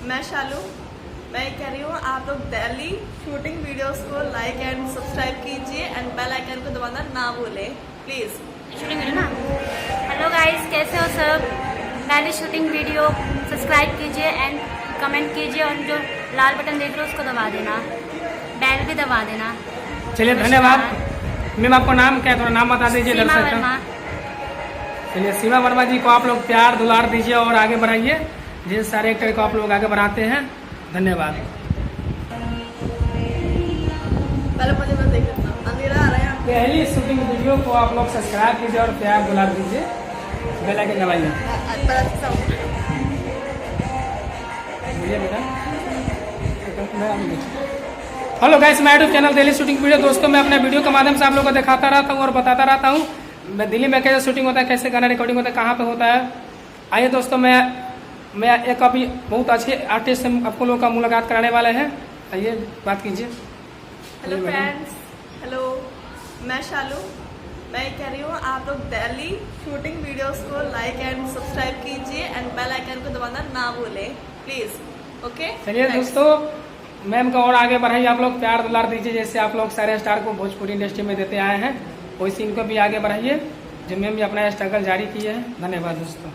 मैं शालू, मैं ये कह रही हूँ आप लोग डेली शूटिंग वीडियोस को लाइक एंड सब्सक्राइब कीजिए एंड बेल आइकन को दबाना ना भूलें प्लीज़। शूटिंग वीडियो ना। हेलो गाइस, कैसे हो सब। डेली शूटिंग वीडियो सब्सक्राइब कीजिए एंड कमेंट कीजिए और जो लाल बटन देख रहे हो उसको दबा देना, बेल भी दबा देना। चलिए धन्यवाद। मैम आपको नाम क्या है, थोड़ा नाम बता दीजिए सीमा दर्शक वर्मा। का। चलिए सीमा वर्मा जी को आप लोग प्यार दुलार दीजिए और आगे बढ़ाइए, जिस सारे एक्टर को आप लोग आगे बढ़ाते हैं। धन्यवाद। पहले मुझे बस देख लेता हूँ, अंधेरा आ रहा है यहाँ पे। पहली शूटिंग वीडियो को आप लोग सब्सक्राइब कीजिए और प्यार दुलार दीजिए, बेल आइकन दबाइए। बड़ा अच्छा सा। हेलो गाइस, मैं YouTube channel Delhi shooting video. दोस्तों मैं अपने वीडियो के माध्यम से आप लोगों को दिखाता रहता हूँ और बताता रहता हूँ मैं दिल्ली में कैसे शूटिंग होता है, कैसे गाना रिकॉर्डिंग होता है, कहाँ पे होता है। आइए दोस्तों, मैं एक अभी बहुत अच्छे आर्टिस्ट से आपको लोगों का मुलाकात कराने वाले हैं। आइए बात कीजिए। हेलो फ्रेंड्स, हेलो, मैं शालू, मैं ये कह रही हूँ आप लोग डेली शूटिंग वीडियोस को लाइक एंड सब्सक्राइब कीजिए एंड बेल आइकन को दबाना ना भूलें प्लीज़। ओके, चलिए दोस्तों, मैम को और आगे बढ़ाइए, आप लोग प्यार दुलार दीजिए, जैसे आप लोग सारे स्टार को भोजपुरी इंडस्ट्री में देते आए हैं, वैसे इनको भी आगे बढ़ाइए, जो मैम भी अपना स्ट्रगल जारी किए हैं। धन्यवाद दोस्तों।